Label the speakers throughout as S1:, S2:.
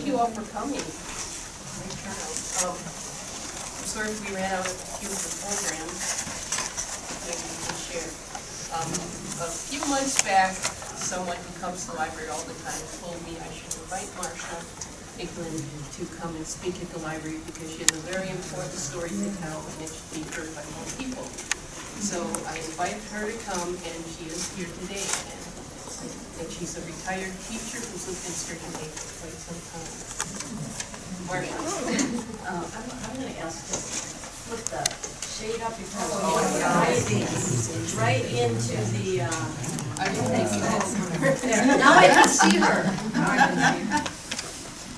S1: thank you all for coming. Great turnout. I'm sorry if we ran out of a few of the programs. Maybe we can share. A few months back, someone who comes to the library all the time told me I should invite Marica Kritzler-Egeland to come and speak at the library because she has a very important story to tell and it should be heard by more people. So I invited her to come, and she is here today. And she's a retired teacher who's lived in Sturgeon Bay for quite some time. Marcia.
S2: I'm going to ask to put the shade up because right into the.
S1: I didn't think
S2: there. Now I can see her.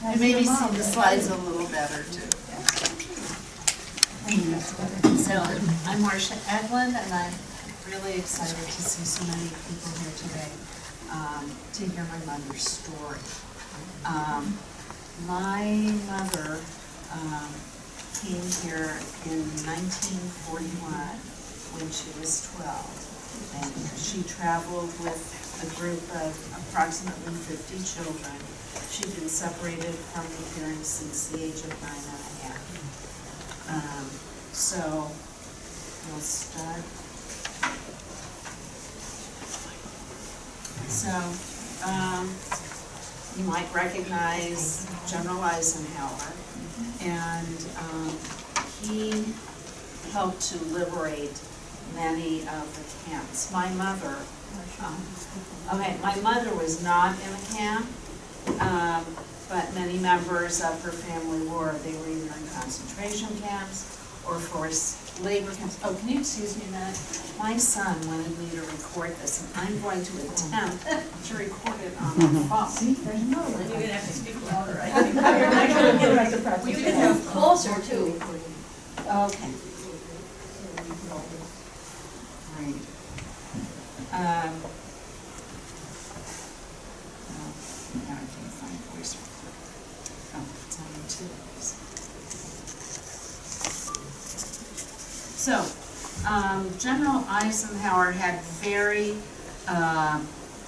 S3: And maybe see the slides a little better too.
S4: So I'm Marica Kritzler-Egeland, and I'm really excited to see so many people here today to hear my mother's story. My mother came here in 1941 when she was 12, and she traveled with a group of approximately 50 children. She'd been separated from her parents since the age of 9 and a half. So we'll start. So you might recognize General Eisenhower, and he helped to liberate many of the camps. My mother, my mother was not in a camp, but many members of her family were. They were either in concentration camps or forced labor camps. Oh, can you excuse me a minute? My son wanted me to record this, and I'm going to attempt to record it on my phone.
S2: See, there's no way. You're going to have to speak louder. I think you're not going to get it right. You can move closer, too.
S4: Okay. Right. Now I can't find voice recorder. Oh, it's on YouTube. So, General Eisenhower had very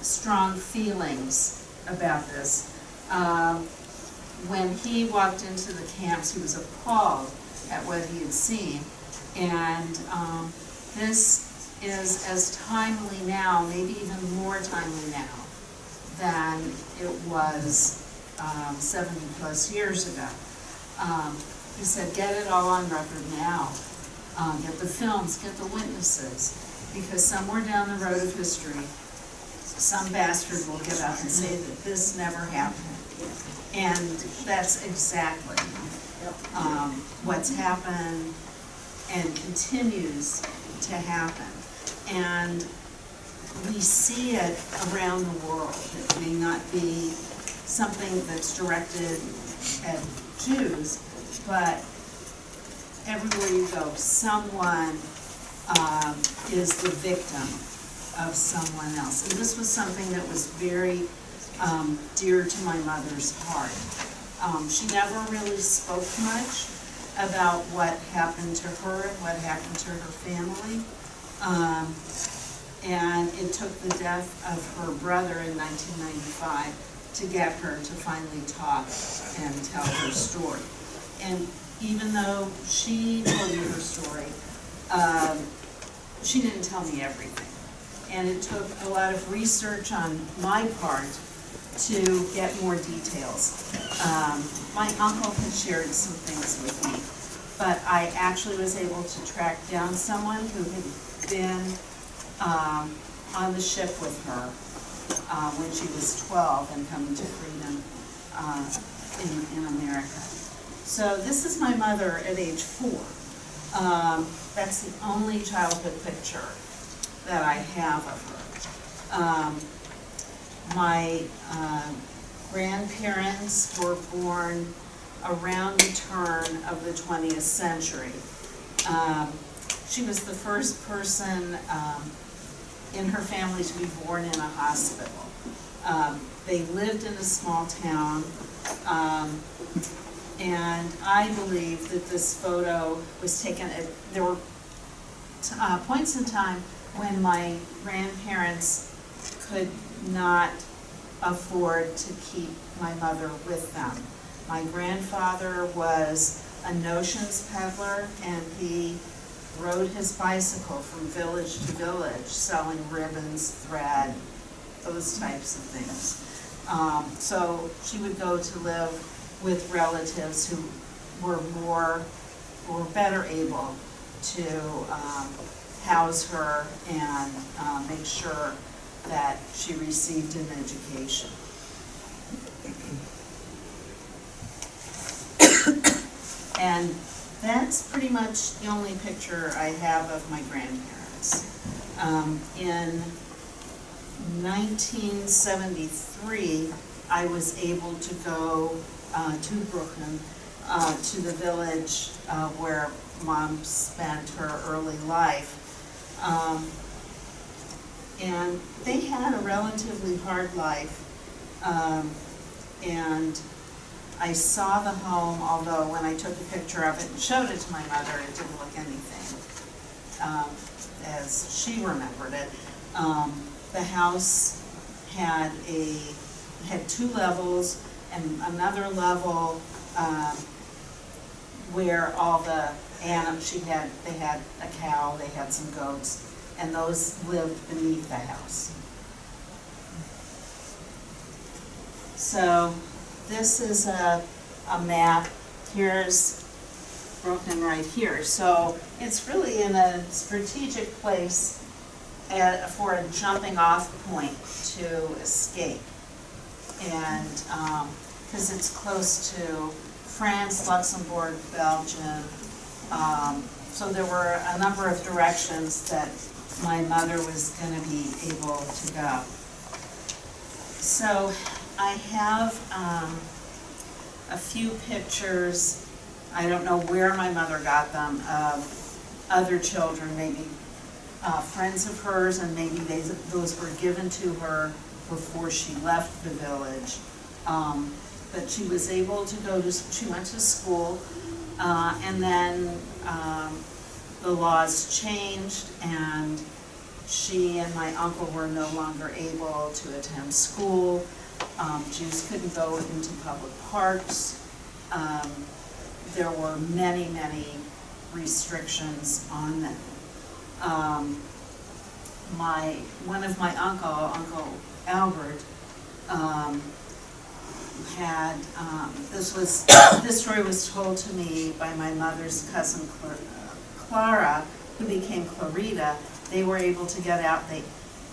S4: strong feelings about this. When he walked into the camps, he was appalled at what he had seen. And this is as timely now, maybe even more timely now, than it was 70 plus years ago. He said, get it all on record now. Get the films, get the witnesses, because somewhere down the road of history, some bastard will get up and say that this never happened. And that's exactly what's happened and continues to happen. And we see it around the world. It may not be something that's directed at Jews, but everywhere you go, someone is the victim of someone else. And this was something that was very dear to my mother's heart. She never really spoke much about what happened to her and what happened to her family. And it took the death of her brother in 1995 to get her to finally talk and tell her story. And even though she told me her story, she didn't tell me everything. And it took a lot of research on my part to get more details. My uncle had shared some things with me, but I actually was able to track down someone who had been on the ship with her when she was 12 and coming to freedom in America. So this is my mother at age 4. That's the only childhood picture that I have of her. My grandparents were born around the turn of the 20th century. She was the first person in her family to be born in a hospital. They lived in a small town, and I believe that this photo was taken at, there were points in time when my grandparents could not afford to keep my mother with them. My grandfather was a notions peddler, and he rode his bicycle from village to village selling ribbons, thread, those types of things. So she would go to live with relatives who were better able to house her and make sure that she received an education. And that's pretty much the only picture I have of my grandparents. In 1973, I was able to go to Brooklyn, to the village where Mom spent her early life. And they had a relatively hard life, and I saw the home, although when I took a picture of it and showed it to my mother, it didn't look anything as she remembered it. The house had 2 levels and another level where all the animals, they had a cow, they had some goats, and those lived beneath the house. So this is a map. Here's Brooklyn right here. So it's really in a strategic place for a jumping off point to escape. And because it's close to France, Luxembourg, Belgium. So there were a number of directions that my mother was going to be able to go. So I have a few pictures, I don't know where my mother got them, of other children, maybe friends of hers, and maybe those were given to her before she left the village. But she was able to she went to school, and then the laws changed, and she and my uncle were no longer able to attend school. Jews couldn't go into public parks. There were many, many restrictions on them. One of my Uncle Albert, had, this story was told to me by my mother's cousin Clara, who became Clarita. They were able to get out.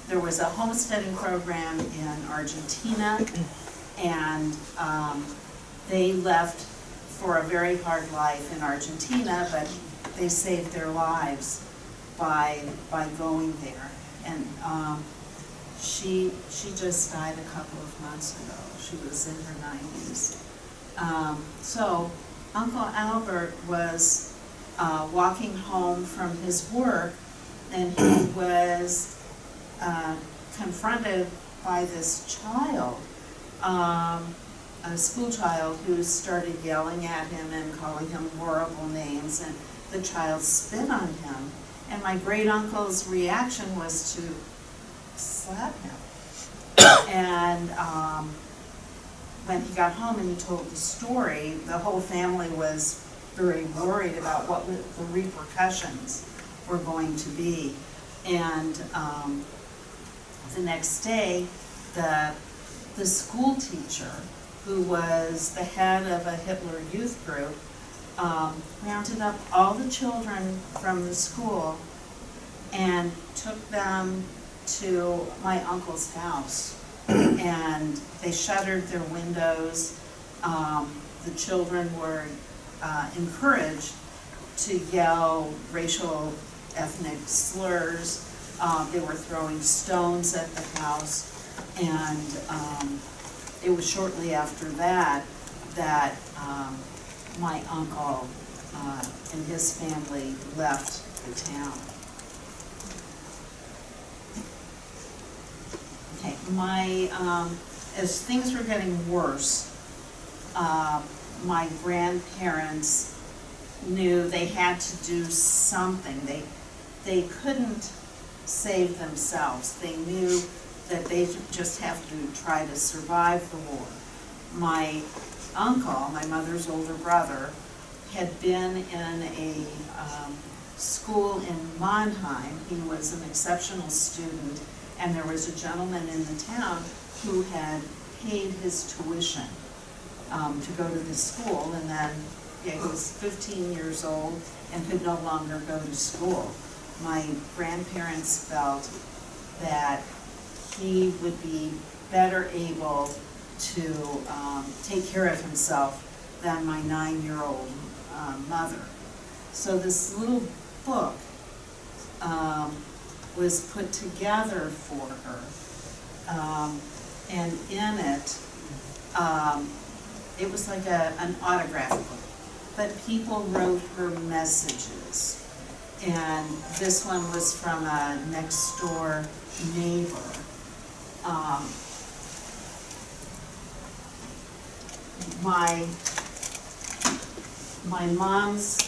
S4: There was a homesteading program in Argentina, and they left for a very hard life in Argentina, but they saved their lives by going there. And she just died a couple of months ago. She was in her 90s. So Uncle Albert was walking home from his work, and he was confronted by this child, a school child, who started yelling at him and calling him horrible names, and the child spit on him. And my great-uncle's reaction was to slap him. And when he got home and he told the story, the whole family was very worried about what the repercussions were going to be. And the next day, the school teacher, who was the head of a Hitler youth group, rounded up all the children from the school and took them to my uncle's house. And they shuttered their windows. The children were encouraged to yell racial, ethnic slurs. They were throwing stones at the house. And it was shortly after that that my uncle and his family left the town. Okay, as things were getting worse, my grandparents knew they had to do something. They couldn't save themselves. They knew that they just have to try to survive the war. My uncle, my mother's older brother, had been in a school in Mannheim. He was an exceptional student, and there was a gentleman in the town who had paid his tuition to go to this school, and then he was 15 years old and could no longer go to school. My grandparents felt that he would be better able to take care of himself than my 9-year-old mother. So this little book was put together for her, and in it, it was like an autograph book, but people wrote her messages. And this one was from a next door neighbor. My mom's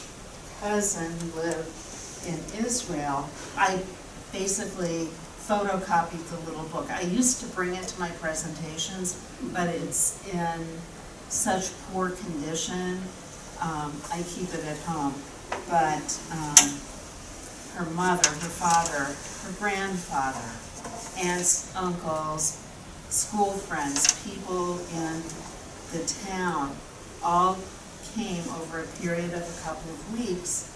S4: cousin lived in Israel. I basically photocopied the little book. I used to bring it to my presentations, but it's in such poor condition. I keep it at home. But her mother, her father, her grandfather, aunts, uncles, school friends, people in the town, all came over a period of a couple of weeks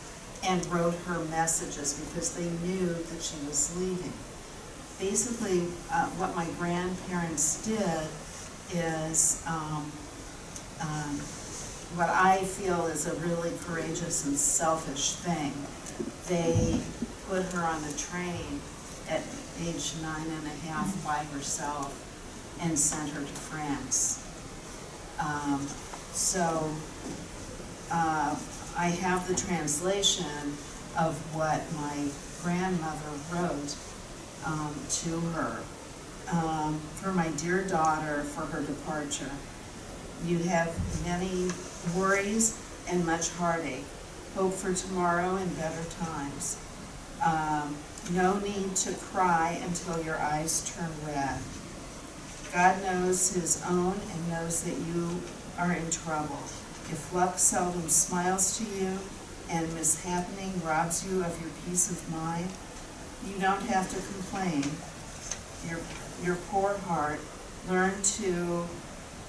S4: and wrote her messages because they knew that she was leaving. Basically, what my grandparents did is what I feel is a really courageous and selfish thing. They put her on a train at age 9.5 by herself and sent her to France. So I have the translation of what my grandmother wrote to her. For my dear daughter, for her departure. You have many worries and much heartache. Hope for tomorrow and better times. No need to cry until your eyes turn red. God knows his own and knows that you are in trouble. If luck seldom smiles to you and mishappening robs you of your peace of mind, you don't have to complain. Your poor heart, learn to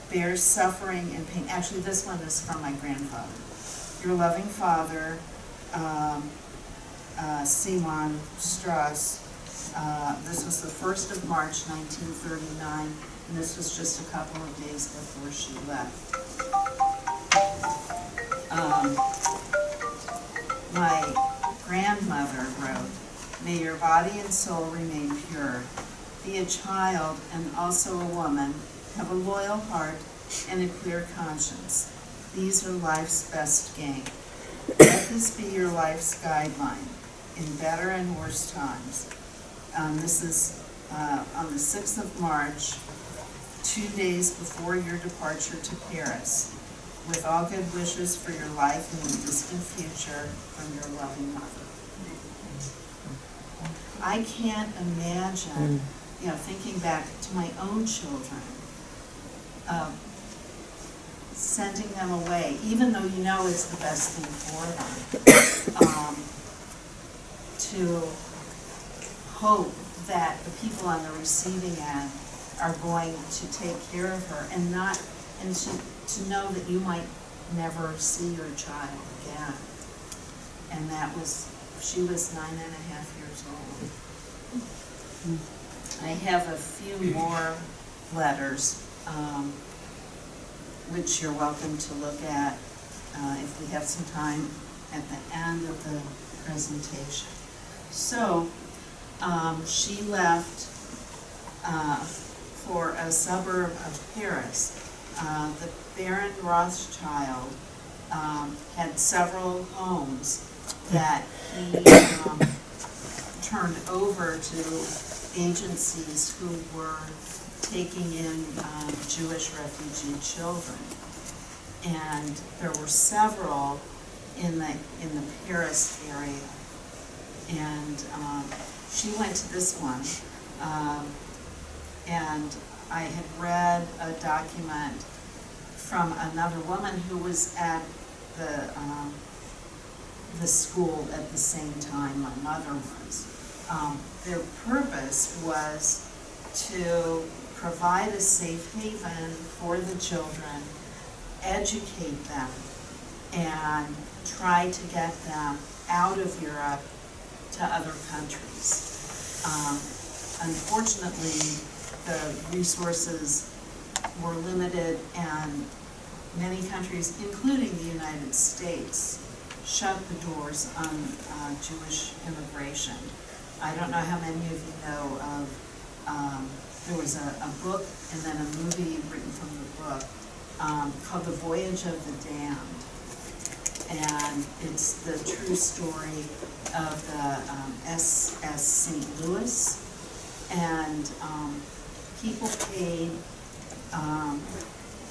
S4: bear suffering and pain. Actually, this one is from my grandfather. Your loving father, Simon Straahs. This was the 1st of March, 1939, and this was just a couple of days before she left. My grandmother wrote, may your body and soul remain pure. Be a child and also a woman. Have a loyal heart and a clear conscience. These are life's best game. Let this be your life's guideline in better and worse times. This is on the 6th of March, 2 days before your departure to Paris, with all good wishes for your life in the distant future from your loving mother. I can't imagine, thinking back to my own children, sending them away, even though you know it's the best thing for them, to hope that the people on the receiving end are going to take care of her and to know that you might never see your child again. And she was 9.5 years old. I have a few more letters, which you're welcome to look at if we have some time at the end of the presentation. So, she left for a suburb of Paris. The Baron Rothschild had several homes that he turned over to agencies who were taking in Jewish refugee children. And there were several in the Paris area. And she went to this one, and I had read a document from another woman who was at the school at the same time my mother was. Their purpose was to provide a safe haven for the children, educate them, and try to get them out of Europe to other countries. Unfortunately, the resources were limited, and many countries, including the United States, shut the doors on Jewish immigration. I don't know how many of you know of, there was a book and then a movie written from the book called The Voyage of the Damned. And it's the true story of the SS St. Louis. And people paid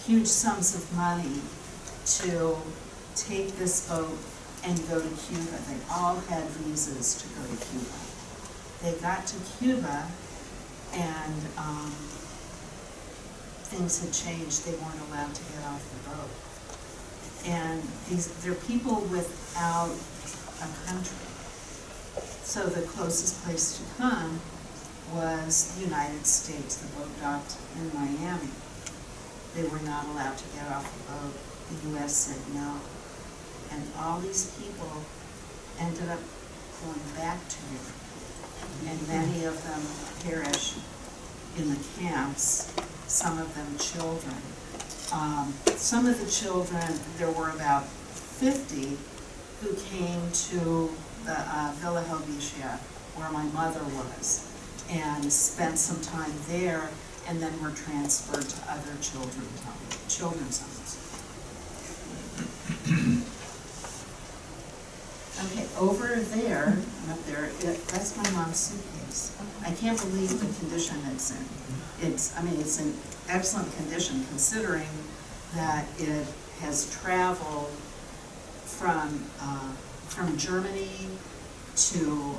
S4: huge sums of money to take this boat and go to Cuba. They all had visas to go to Cuba. They got to Cuba, and things had changed. They weren't allowed to get off the boat. And they're people without a country. So the closest place to come was the United States. The boat docked in Miami. They were not allowed to get off the boat. The U.S. said no. And all these people ended up going back to Europe. And many of them perished in the camps, some of them children. Some of the children, there were about 50 who came to the Villa Helvetia, where my mother was, and spent some time there, and then were transferred to other children's homes. Okay, over there, up there, that's my mom's suitcase. I can't believe the condition it's in. It's in excellent condition, considering that it has traveled from Germany to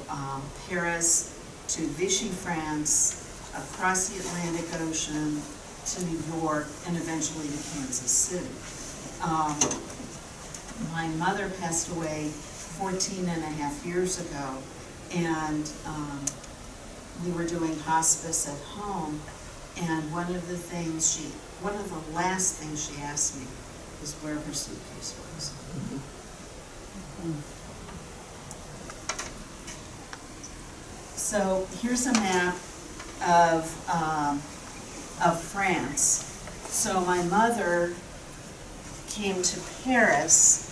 S4: Paris, to Vichy, France, across the Atlantic Ocean, to New York, and eventually to Kansas City. My mother passed away 14 and a half years ago, and we were doing hospice at home, and one of the last things she asked me was where her suitcase was. So here's a map of France. So my mother came to Paris,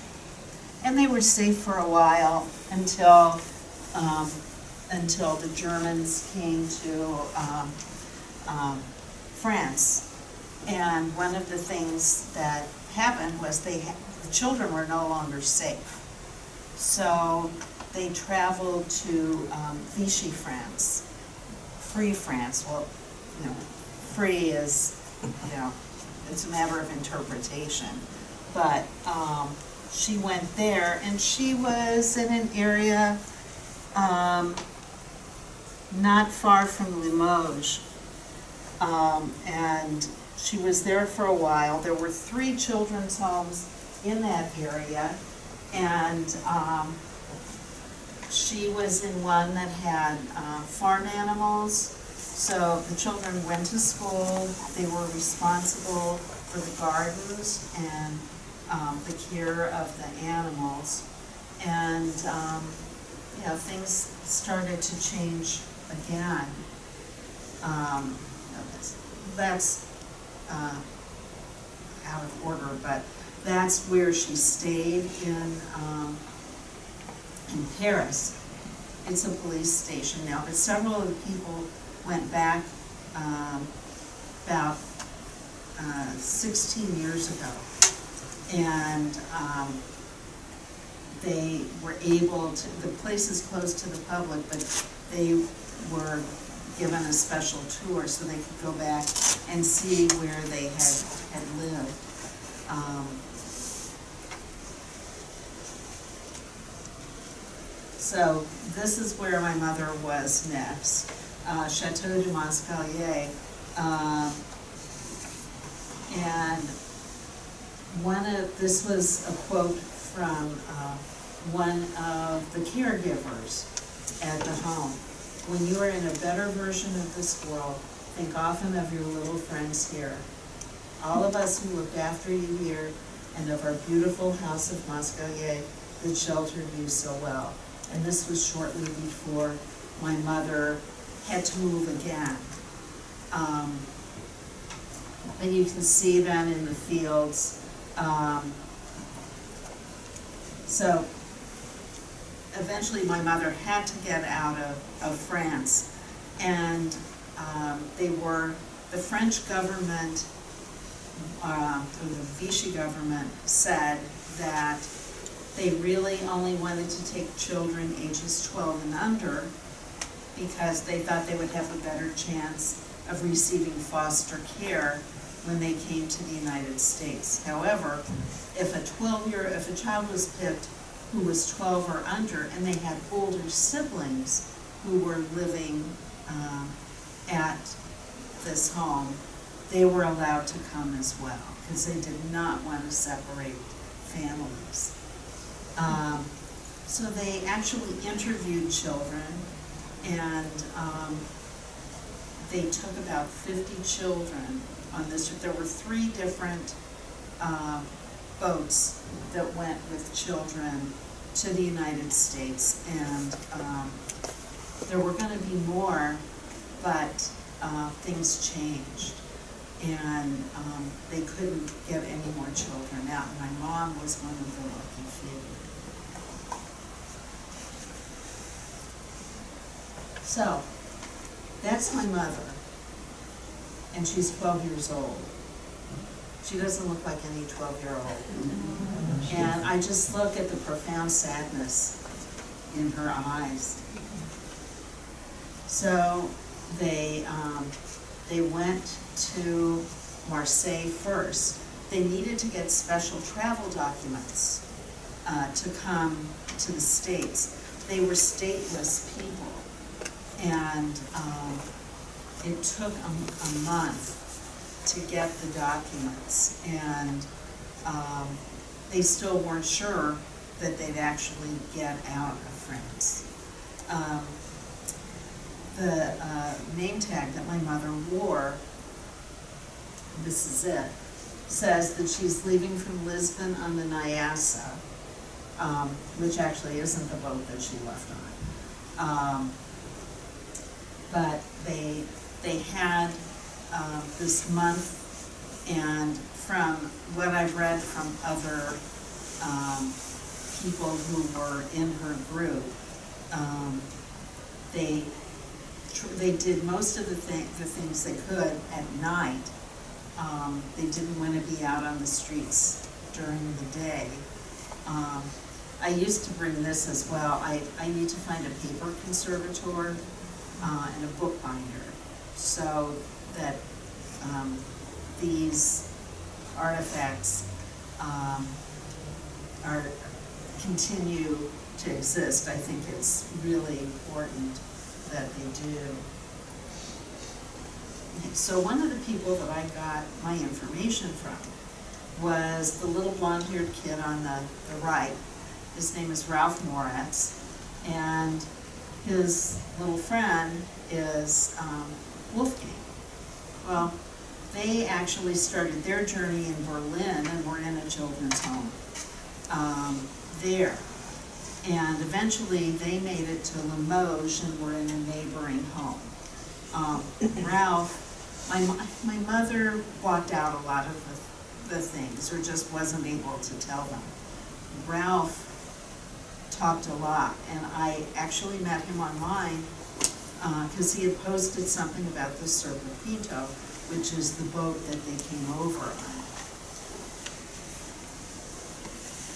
S4: and they were safe for a while until the Germans came to France. And one of the things that happened was the children were no longer safe. So they traveled to Vichy, France, Free France. Well, free is, it's a matter of interpretation. But she went there, and she was in an area not far from Limoges. And she was there for a while. There were 3 children's homes in that area, and she was in one that had farm animals. So the children went to school. They were responsible for the gardens and the care of the animals. And things started to change again. That's out of order, but that's where she stayed in Paris. It's a police station now, but several of the people went back about 16 years ago, and they were able to, the place is closed to the public, but they were given a special tour so they could go back and see where they had lived. So this is where my mother was next, Chateau du Montpellier, and this was a quote from one of the caregivers at the home. When you are in a better version of this world, think often of your little friends here. All of us who looked after you here, and of our beautiful house of Moscow that sheltered you so well. And this was shortly before my mother had to move again. And you can see them in the fields. So eventually my mother had to get out of France, and the French government, or the Vichy government, said that they really only wanted to take children ages 12 and under because they thought they would have a better chance of receiving foster care when they came to the United States. However, if a child was picked who was 12 or under and they had older siblings who were living at this home, they were allowed to come as well because they did not want to separate families. So they actually interviewed children, and they took about 50 children on this trip. There were 3 different boats that went with children to the United States, and there were going to be more, but things changed, and they couldn't get any more children out. My mom was one of the lucky few. So, that's my mother, and she's 12 years old. She doesn't look like any 12-year-old. And I just look at the profound sadness in her eyes. So they went to Marseille first. They needed to get special travel documents to come to the States. They were stateless people, and it took a month to get the documents, and they still weren't sure that they'd actually get out of France. The name tag that my mother wore, this is it, says that she's leaving from Lisbon on the Nyassa, which actually isn't the boat that she left on. But they had this month, and from what I've read from other people who were in her group, they did most of the things they could at night. They didn't want to be out on the streets during the day. I used to bring this as well. I need to find a paper conservator and a bookbinder so that these artifacts continue to exist. I think it's really important that they do. So one of the people that I got my information from was the little blonde-haired kid on the right. His name is Ralph Moritz, and his little friend is Wolfgang. Well, they actually started their journey in Berlin and were in a children's home there. And eventually they made it to Limoges and were in a neighboring home. Ralph, my mother blocked out a lot of the things, or just wasn't able to tell them. Ralph talked a lot, and I actually met him online because he had posted something about the Serpa Pinto, which is the boat that they came over on.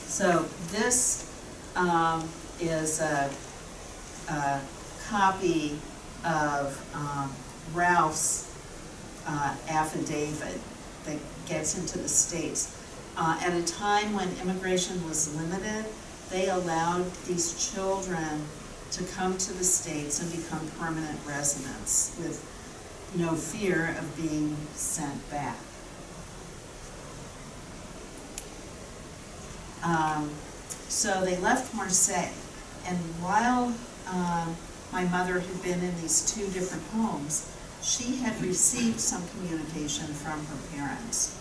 S4: So this is a copy of Ralph's affidavit that gets into the States. At a time when immigration was limited, they allowed these children to come to the States and become permanent residents with no fear of being sent back. So they left Marseille, and while my mother had been in these two different homes, she had received some communication from her parents.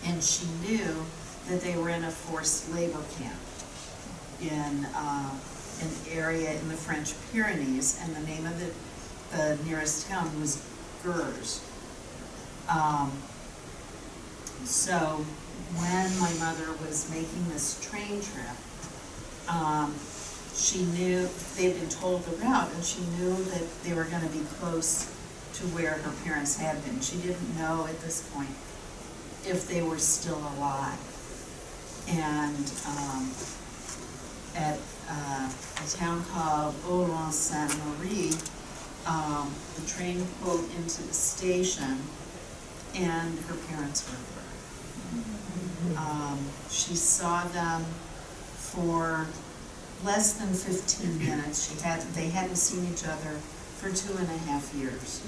S4: And she knew that they were in a forced labor camp in an area in the French Pyrenees, and the name of the nearest town was Gers. So when my mother was making this train trip, she knew, they'd been told the route, and she knew that they were going to be close to where her parents had been. She didn't know at this point if they were still alive. And at a town called Aulon-Sainte-Marie, the train pulled into the station, and her parents were there. She saw them for less than 15 minutes. They hadn't seen each other for 2.5 years.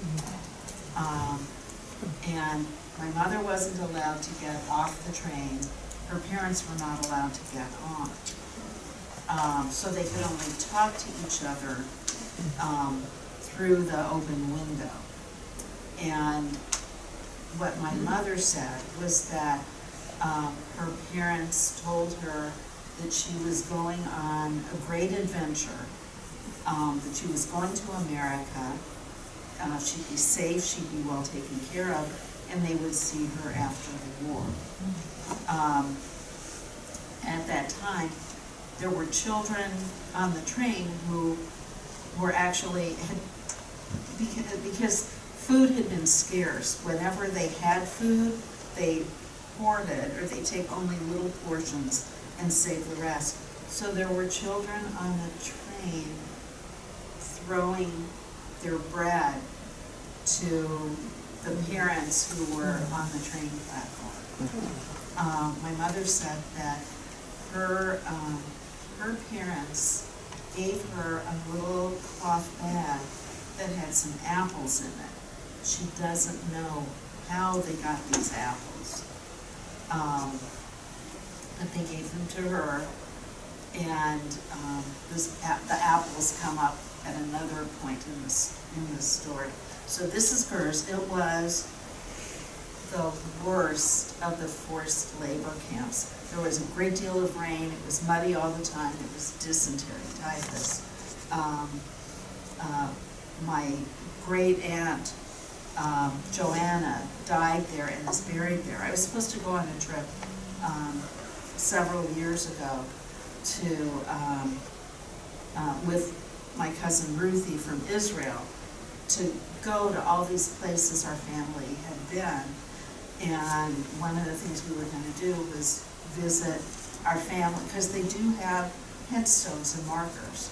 S4: And my mother wasn't allowed to get off the train. Her parents were not allowed to get on. So they could only talk to each other through the open window. And what my mother said was that her parents told her that she was going on a great adventure, that she was going to America, she'd be safe, she'd be well taken care of, and they would see her after the war. At that time, there were children on the train who were actually, because food had been scarce. Whenever they had food, they hoarded, or they take only little portions and save the rest. So there were children on the train throwing their bread to the parents who were on the train platform. My mother said that her parents gave her a little cloth bag that had some apples in it. She doesn't know how they got these apples, but they gave them to her, and the apples come up at another point in the story. So this is hers. It was the worst of the forced labor camps. There was a great deal of rain. It was muddy all the time. It was dysentery, typhus. My great aunt, Joanna, died there and is buried there. I was supposed to go on a trip several years ago to with my cousin Ruthie from Israel, to go to all these places our family had been. And one of the things we were going to do was visit our family, because they do have headstones and markers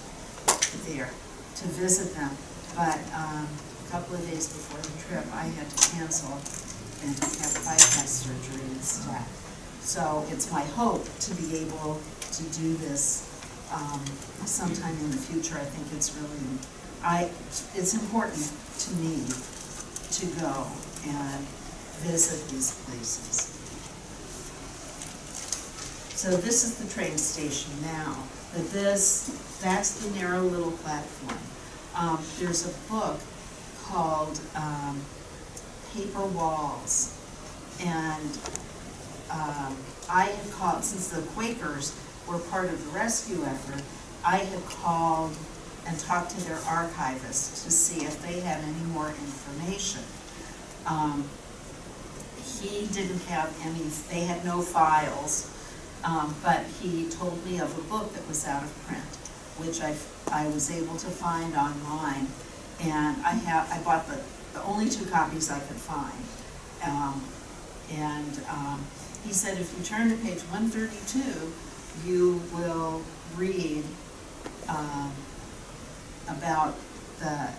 S4: there, to visit them. But a couple of days before the trip, I had to cancel and have bypass surgery instead. So it's my hope to be able to do this sometime in the future. I think it's really, it's important to me to go and visit these places. So this is the train station now, but that's the narrow little platform. There's a book called Paper Walls, and I had called, since the Quakers were part of the rescue effort, I had called and talked to their archivist to see if they had any more information. He didn't have any, they had no files, but he told me of a book that was out of print, which I was able to find online, and I bought the only 2 copies I could find. He said if you turn to page 132, you will read about the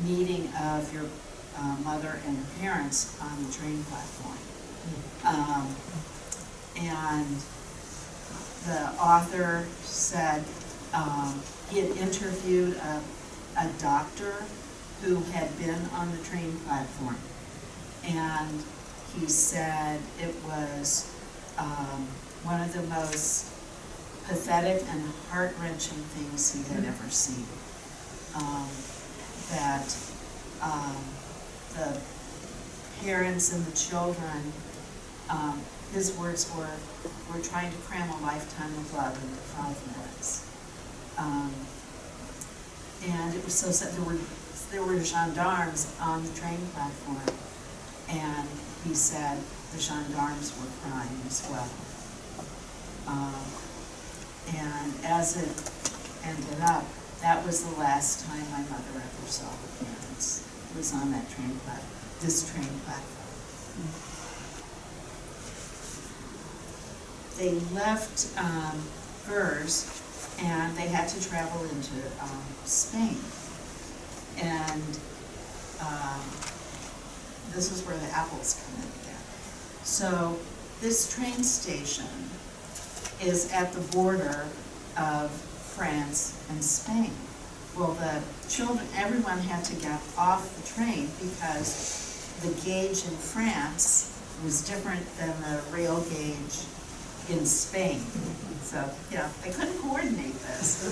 S4: meeting of your mother and her parents on the train platform. And the author said he had interviewed a doctor who had been on the train platform, and he said it was one of the most pathetic and heart-wrenching things he had ever seen. That the parents and the children, his words were, "We're trying to cram a lifetime of love into 5 minutes." And it was so sad. There were gendarmes on the train platform, and he said the gendarmes were crying as well. And as it ended up, that was the last time my mother ever saw her parents. It was on that train platform, this train platform. They left Gers, and they had to travel into Spain. And this is where the apples come in again. So this train station is at the border of France and Spain. Well, the children, everyone had to get off the train because the gauge in France was different than the rail gauge in Spain. So, you know, they couldn't coordinate this.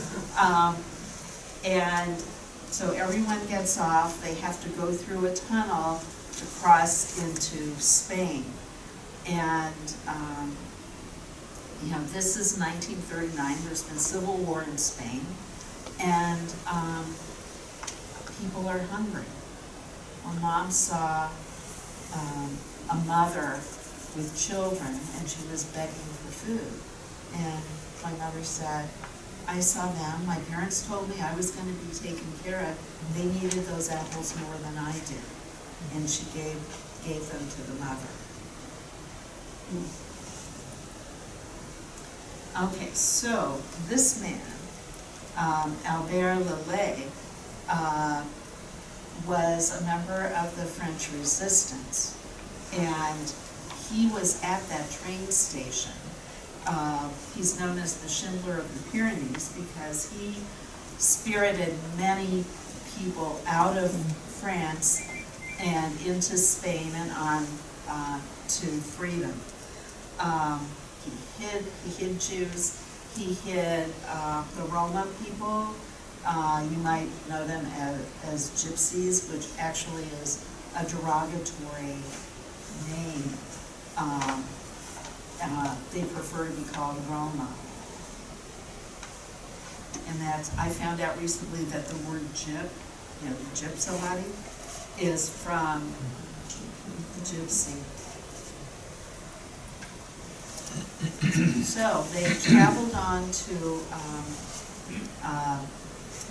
S4: And so everyone gets off, they have to go through a tunnel to cross into Spain. And, you know, this is 1939, there's been civil war in Spain, and people are hungry. Well, Mom saw a mother with children, and she was begging for food. And my mother said, "I saw them, my parents told me I was going to be taken care of, and they needed those apples more than I did." And she gave them to the mother. Okay, so this man, Albert Lelay, was a member of the French Resistance, and he was at that train station. He's known as the Schindler of the Pyrenees because he spirited many people out of France and into Spain and on to freedom. He hid Jews, he hid the Roma people. You might know them as gypsies, which actually is a derogatory name. They prefer to be called Roma. And I found out recently that the word gyp, you know, the gypsalati, is from the gypsy. So they traveled on to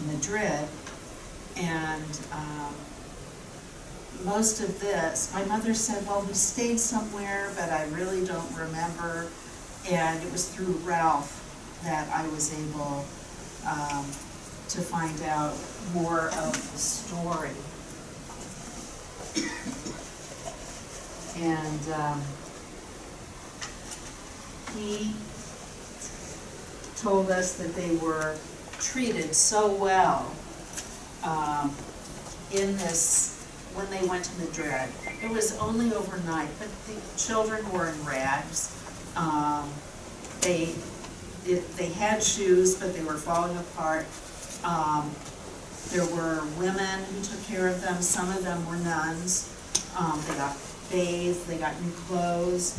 S4: Madrid, and most of this, my mother said, well, we stayed somewhere, but I really don't remember. And it was through Ralph that I was able to find out more of the story. And he told us that they were treated so well in this, when they went to Madrid. It was only overnight, but the children were in rags. They had shoes, but they were falling apart. There were women who took care of them. Some of them were nuns. They got bathed, they got new clothes,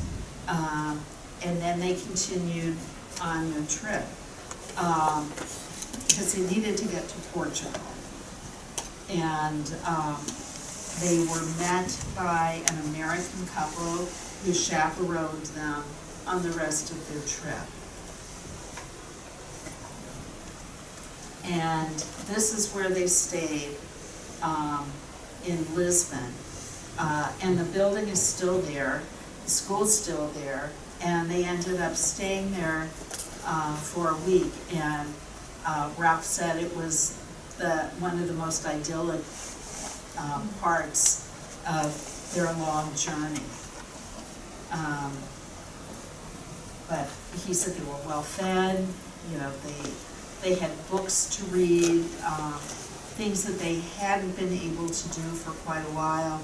S4: and then they continued on the trip because they needed to get to Portugal. And they were met by an American couple who chaperoned them on the rest of their trip. And this is where they stayed in Lisbon. And the building is still there, the school's still there, and they ended up staying there for a week. And Ralph said it was one of the most idyllic parts of their long journey. But he said they were well fed, you know, they had books to read, things that they hadn't been able to do for quite a while.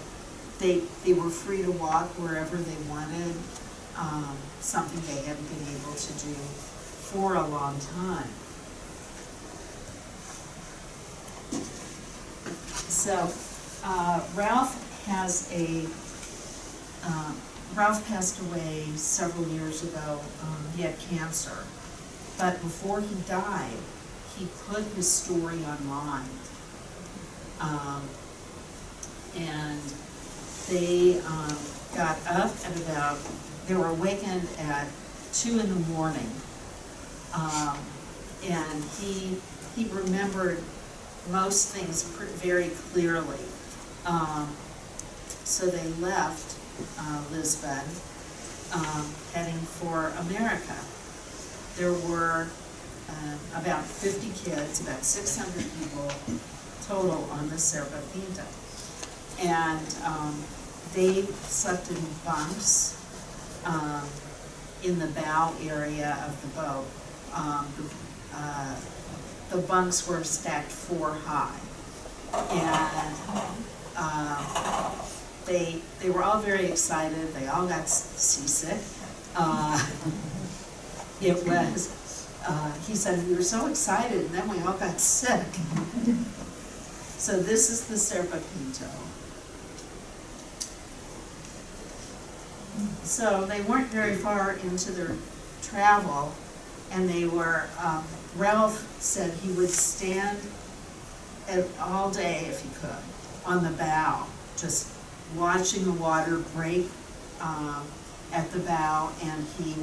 S4: They were free to walk wherever they wanted. something they hadn't been able to do for a long time. So Ralph passed away several years ago. He had cancer, but before he died, he put his story online. And they got up at they were awakened at 2 in the morning. And he remembered most things very clearly. So they left Lisbon, heading for America. There were about 50 kids, about 600 people total on the Serpa Pinto. And they slept in bunks in the bow area of the boat. The bunks were stacked 4 high. And they were all very excited. They all got seasick. He said, we were so excited, and then we all got sick. So this is the Serpa Pinto. So they weren't very far into their travel, and they were, Ralph said he would stand all day, if he could, on the bow, just watching the water break at the bow, and he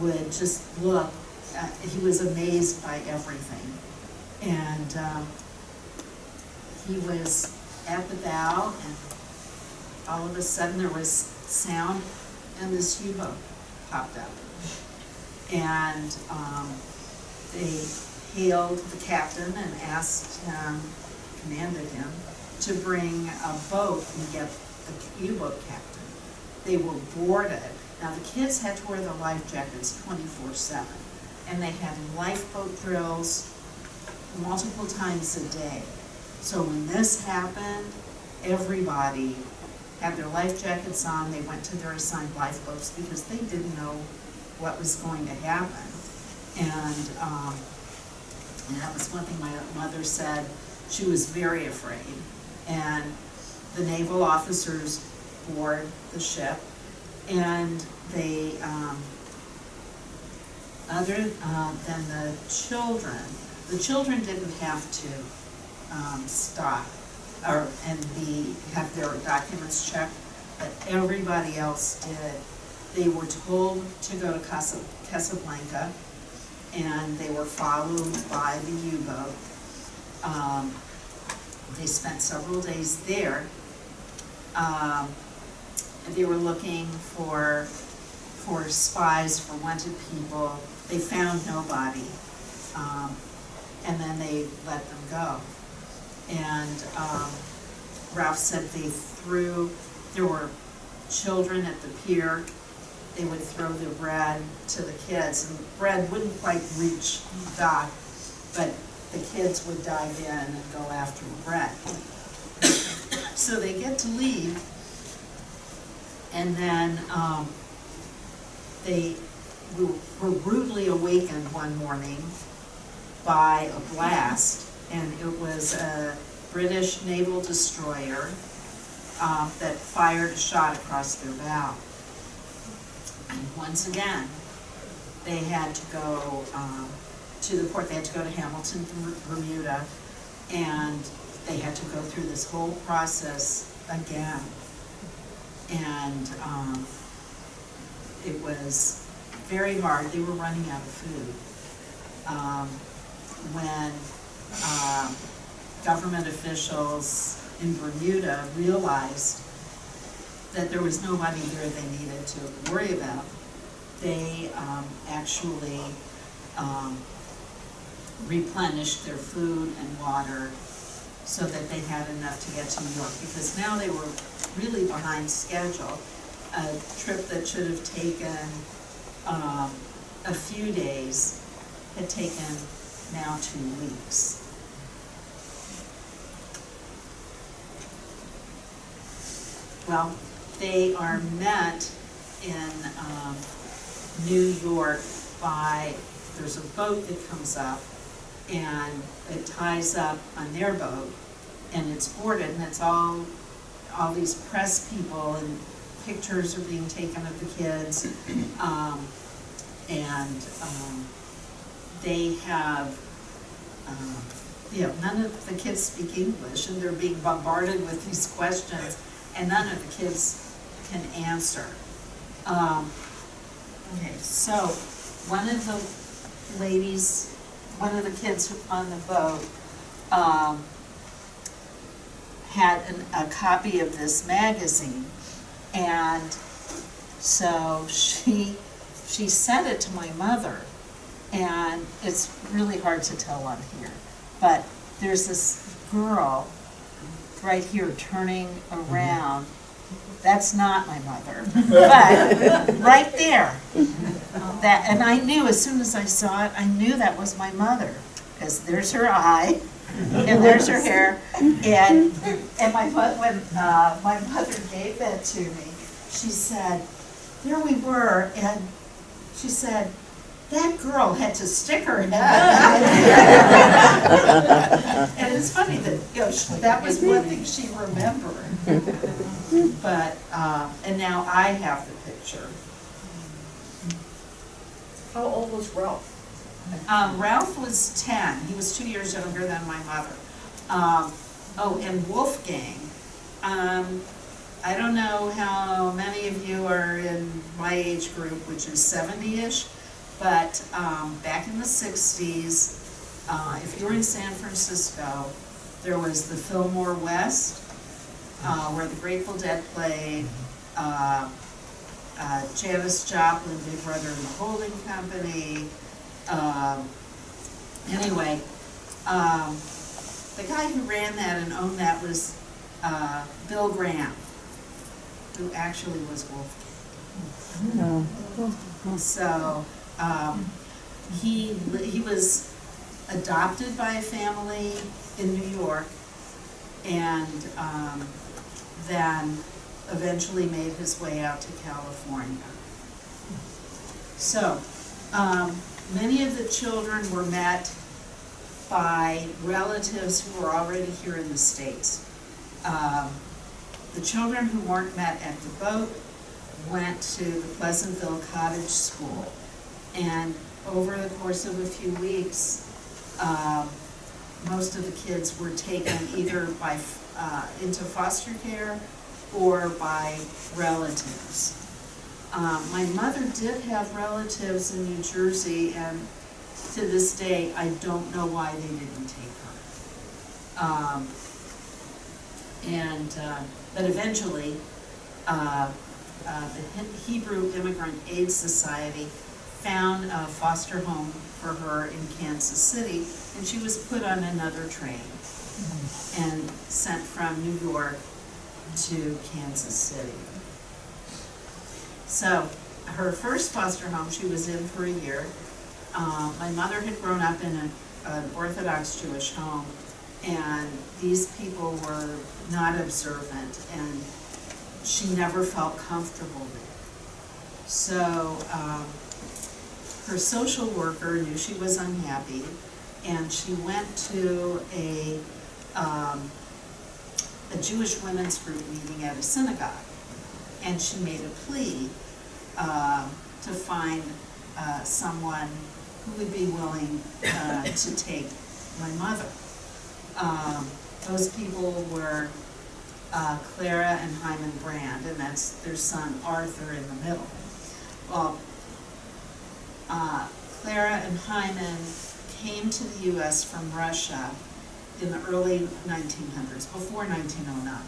S4: would just look. He was amazed by everything. And he was at the bow, and all of a sudden there was sound, and this U-boat popped up. And they hailed the captain and asked him, commanded him, to bring a boat and get the U-boat captain. They were boarded. Now the kids had to wear their life jackets 24/7, and they had lifeboat drills multiple times a day. So when this happened, everybody had their life jackets on. They went to their assigned lifeboats because they didn't know what was going to happen. And that was one thing my mother said. She was very afraid. And the naval officers board the ship, and they, other than the children didn't have to stop and have their documents checked, but everybody else did. They were told to go to Casablanca, and they were followed by the U-boat. They spent several days there. They were looking for spies, for wanted people. They found nobody, and then they let them go. And Ralph said there were children at the pier. They would throw the bread to the kids, and bread wouldn't quite reach the dock, but the kids would dive in and go after the bread. So they get to leave, and then they were rudely awakened one morning by a blast, and it was a British naval destroyer that fired a shot across their bow. And once again, they had to go to the port. They had to go to Hamilton, Bermuda, and they had to go through this whole process again. And it was very hard. They were running out of food. When government officials in Bermuda realized that there was nobody there they needed to worry about, they actually replenished their food and water so that they had enough to get to New York, because now they were really behind schedule. A trip that should have taken a few days had taken now 2 weeks. Well, they are met in New York there's a boat that comes up and it ties up on their boat and it's boarded and it's all these press people and pictures are being taken of the kids. They have, none of the kids speak English and they're being bombarded with these questions and none of the kids can answer. Okay, so one of the kids on the boat had a copy of this magazine, and so she sent it to my mother, and it's really hard to tell on here, but there's this girl right here turning around. That's not my mother, but right there. And I knew as soon as I saw it, I knew that was my mother, because there's her eye, and there's her hair, and when my mother gave that to me, she said, there we were, and she said, that girl had to stick her head out. And it's funny that that was one thing she remembered. But and now I have the picture.
S1: How old was Ralph?
S4: Ralph was 10. He was 2 years younger than my mother. And Wolfgang. I don't know how many of you are in my age group, which is 70-ish, but back in the 60s, if you were in San Francisco, there was the Fillmore West, where the Grateful Dead played, Janis Joplin, Big Brother and the Holding Company. Anyway, the guy who ran that and owned that was Bill Graham, who actually was Wolfgang. So he was adopted by a family in New York, and then eventually made his way out to California. So many of the children were met by relatives who were already here in the States. The children who weren't met at the boat went to the Pleasantville Cottage School, and over the course of a few weeks, most of the kids were taken either by into foster care or by relatives. My mother did have relatives in New Jersey, and to this day, I don't know why they didn't take her. But eventually, the Hebrew Immigrant Aid Society found a foster home for her in Kansas City, and she was put on another train and sent from New York to Kansas City. So her first foster home she was in for a year. My mother had grown up in an Orthodox Jewish home, and these people were not observant, and she never felt comfortable there. So her social worker knew she was unhappy, and she went to a Jewish women's group meeting at a synagogue, and she made a plea to find someone who would be willing to take my mother. Those people were Clara and Hyman Brand, and that's their son Arthur in the middle. Well, Clara and Hyman came to the U.S. from Russia in the early 1900s, before 1909,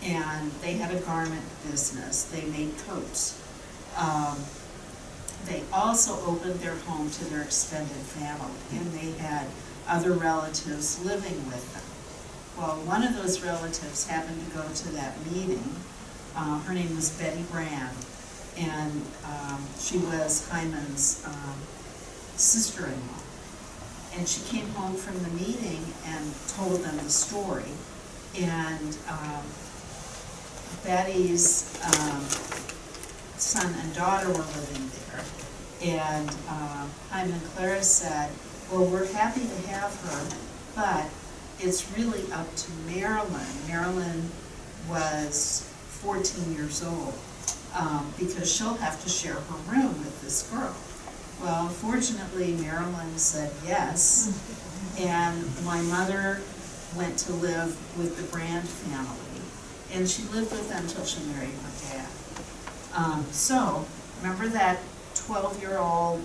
S4: and they had a garment business. They made coats. They also opened their home to their extended family, and they had other relatives living with them. Well, one of those relatives happened to go to that meeting. Her name was Betty Brand, and she was Hyman's sister-in-law. And she came home from the meeting and told them the story. And Betty's son and daughter were living there. And Hyman and Clara said, well, we're happy to have her, but it's really up to Marilyn. Marilyn was 14 years old, because she'll have to share her room with this girl. Well, unfortunately, Marilyn said yes, and my mother went to live with the Brand family, and she lived with them until she married my dad. So, remember that 12-year-old,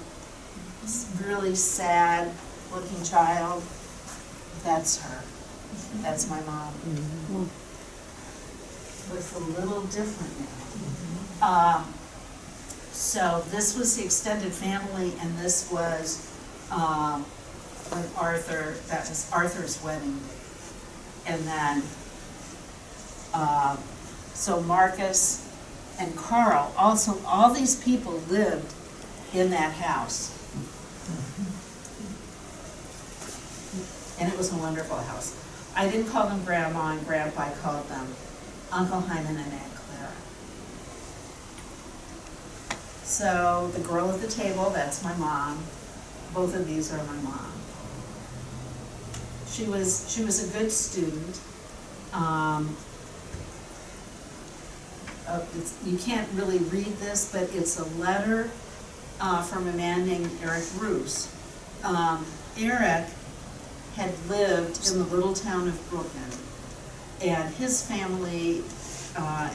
S4: really sad-looking child? That's her. That's my mom. Looks a little different now. So this was the extended family, and this was when that was Arthur's wedding day. And then, so Marcus and Carl, also, all these people lived in that house. And it was a wonderful house. I didn't call them Grandma and Grandpa, I called them Uncle Hyman and Aunt Clara. So the girl at the table, that's my mom. Both of these are my mom. She was a good student. You can't really read this, but it's a letter from a man named Eric Roos. Eric had lived in the little town of Brooklyn, and his family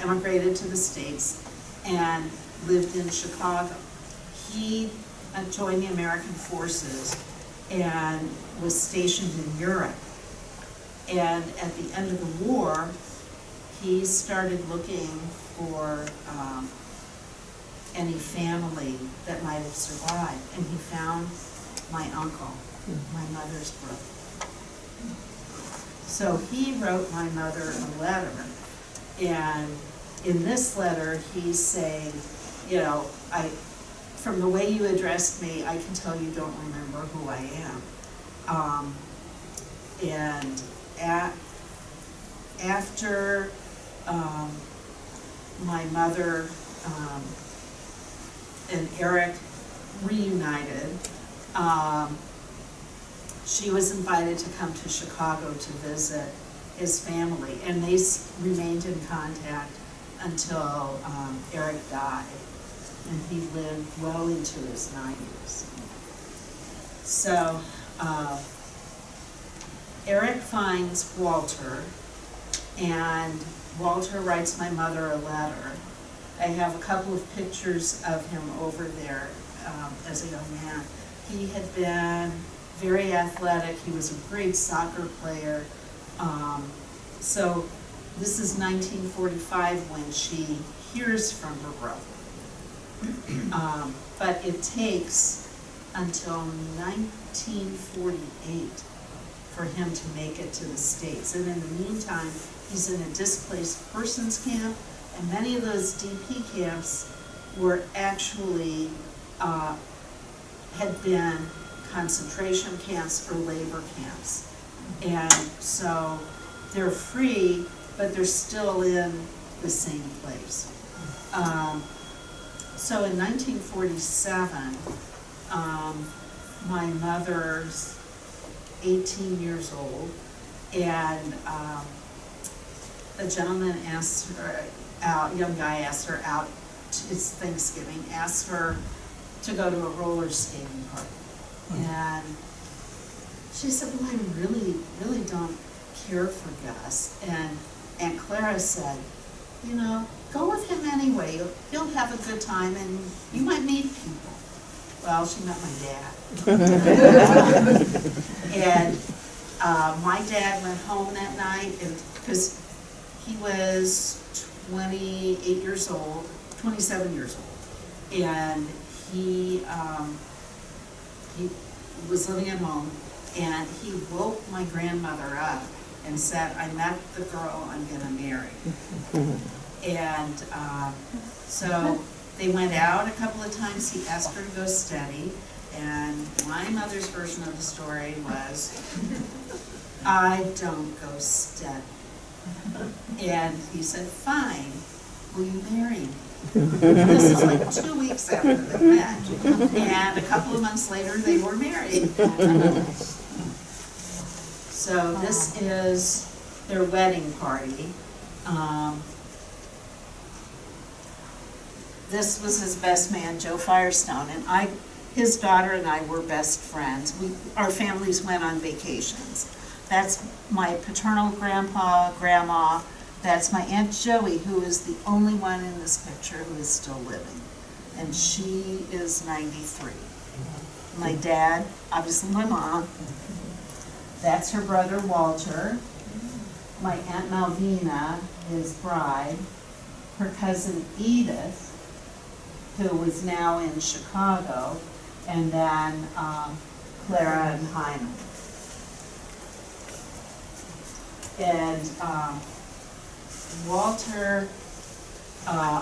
S4: emigrated to the States and lived in Chicago. He joined the American forces and was stationed in Europe. And at the end of the war, he started looking for any family that might have survived, and he found my uncle, my mother's brother. So he wrote my mother a letter, and in this letter he's saying, you know, from the way you addressed me, I can tell you don't remember who I am. And after my mother and Eric reunited, she was invited to come to Chicago to visit his family, and they remained in contact until Eric died, and he lived well into his 90s. So Eric finds Walter, and Walter writes my mother a letter. I have a couple of pictures of him over there as a young man. He had been very athletic. He was a great soccer player. So this is 1945 when she hears from her brother. But it takes until 1948 for him to make it to the States. And in the meantime, he's in a displaced persons camp, and many of those DP camps were actually, had been concentration camps or labor camps. And so they're free, but they're still in the same place. So in 1947, my mother's 18 years old, and a gentleman asked her out, young guy asked her out, it's Thanksgiving, asked her to go to a roller skating party. And she said, well, I really, really don't care for Gus. And Aunt Clara said, you know, go with him anyway. You'll have a good time and you might meet people. Well, she met my dad. And my dad went home that night, because he was 28 years old, 27 years old. And he was living at home, and he woke my grandmother up and said, I met the girl I'm gonna marry. And so they went out a couple of times. He asked her to go steady, and my mother's version of the story was, I don't go steady. And he said, fine, will you marry me? This is like 2 weeks after they met, and a couple of months later, they were married. So this is their wedding party. This was his best man, Joe Firestone, and his daughter and I were best friends. Our families went on vacations. That's my paternal grandpa, grandma. That's my Aunt Joey, who is the only one in this picture who is still living. And she is 93. My dad, obviously my mom. That's her brother, Walter. My Aunt Malvina, his bride. Her cousin Edith, who was now in Chicago. And then Clara and Hyman. And Walter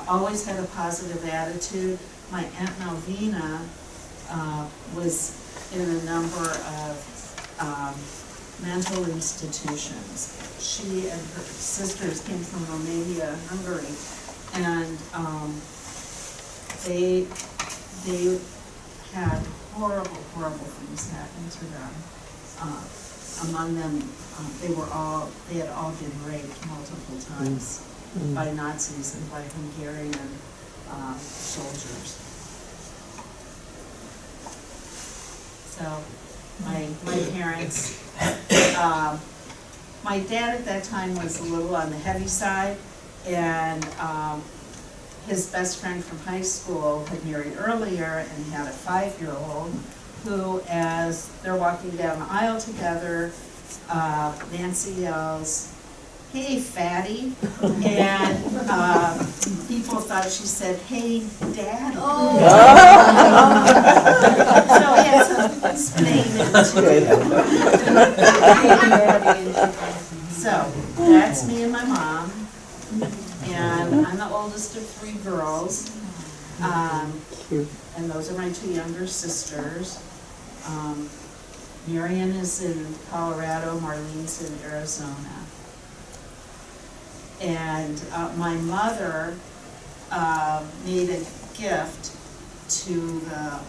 S4: always had a positive attitude. My Aunt Malvina was in a number of mental institutions. She and her sisters came from Romania and Hungary, and they had horrible things happen to them. Among them, they had all been raped multiple times by Nazis and by Hungarian soldiers. So my parents, my dad at that time was a little on the heavy side, and his best friend from high school had married earlier and had a 5-year-old who, as they're walking down the aisle together, Nancy yells, "Hey, fatty," and people thought she said, "Hey, daddy." Oh. So he had to explain it to "Hey, daddy." So that's me and my mom, and I'm the oldest of 3 girls, and those are my 2 younger sisters. Marion is in Colorado, Marlene's in Arizona. And my mother made a gift to the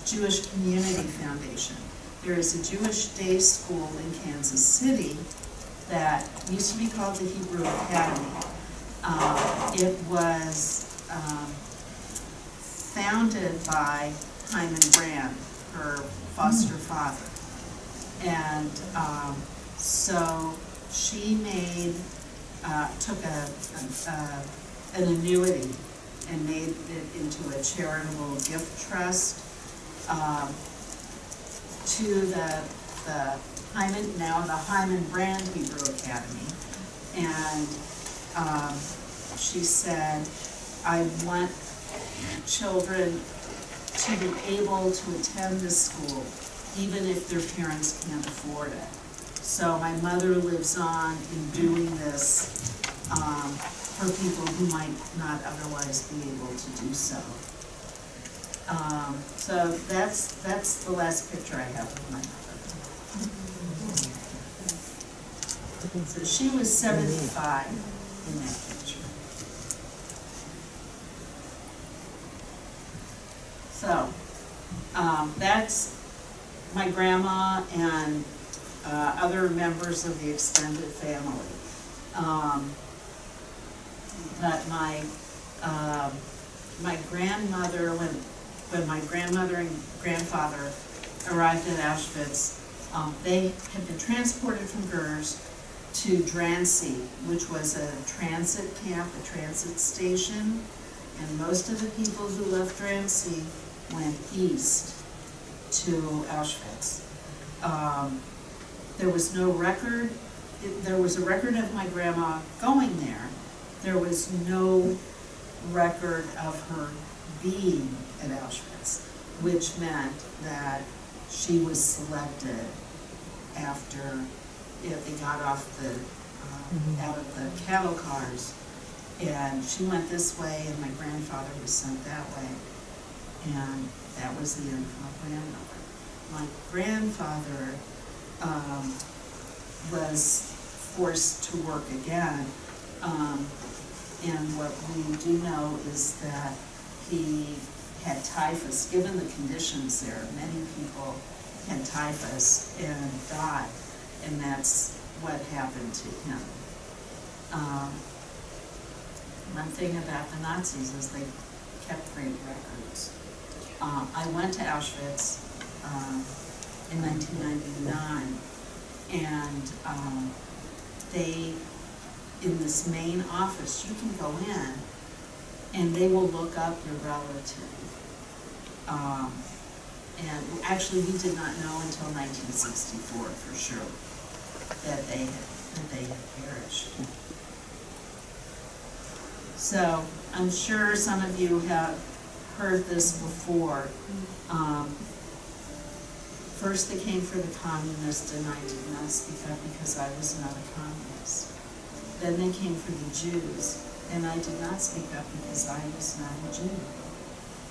S4: Jewish Community Foundation. There is a Jewish day school in Kansas City that used to be called the Hebrew Academy. It was founded by Hyman Brand, her foster father. And so she took an annuity and made it into a charitable gift trust to the Hyman Brand Hebrew Academy. And she said, "I want children to be able to attend this school, even if their parents can't afford it." So my mother lives on in doing this for people who might not otherwise be able to do so. So that's the last picture I have of my mother. So she was 75 in that picture. So that's my grandma and other members of the extended family. But my grandmother, when my grandmother and grandfather arrived at Auschwitz, they had been transported from Gurs to Drancy, which was a transit camp, a transit station, and most of the people who left Drancy went east to Auschwitz. There was no record. There was a record of my grandma going there. There was no record of her being at Auschwitz, which meant that she was selected after they got off out of the cattle cars, and she went this way, and my grandfather was sent that way, and that was the end of my grandmother. My grandfather was forced to work again And what we do know is that he had typhus. Given the conditions there, many people had typhus and died, and that's what happened to him. One thing about the Nazis is they kept great records. I went to Auschwitz in 1999, and they, in this main office, you can go in and they will look up your relative. And actually we did not know until 1964 for sure that they had perished. So I'm sure some of you have heard this before. First they came for the communists and I did not speak up because I was not a communist. Then they came for the Jews and I did not speak up because I was not a Jew.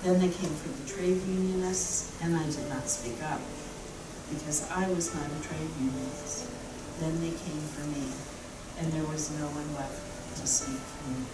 S4: Then they came for the trade unionists and I did not speak up because I was not a trade unionist. Then they came for me and there was no one left to speak for me.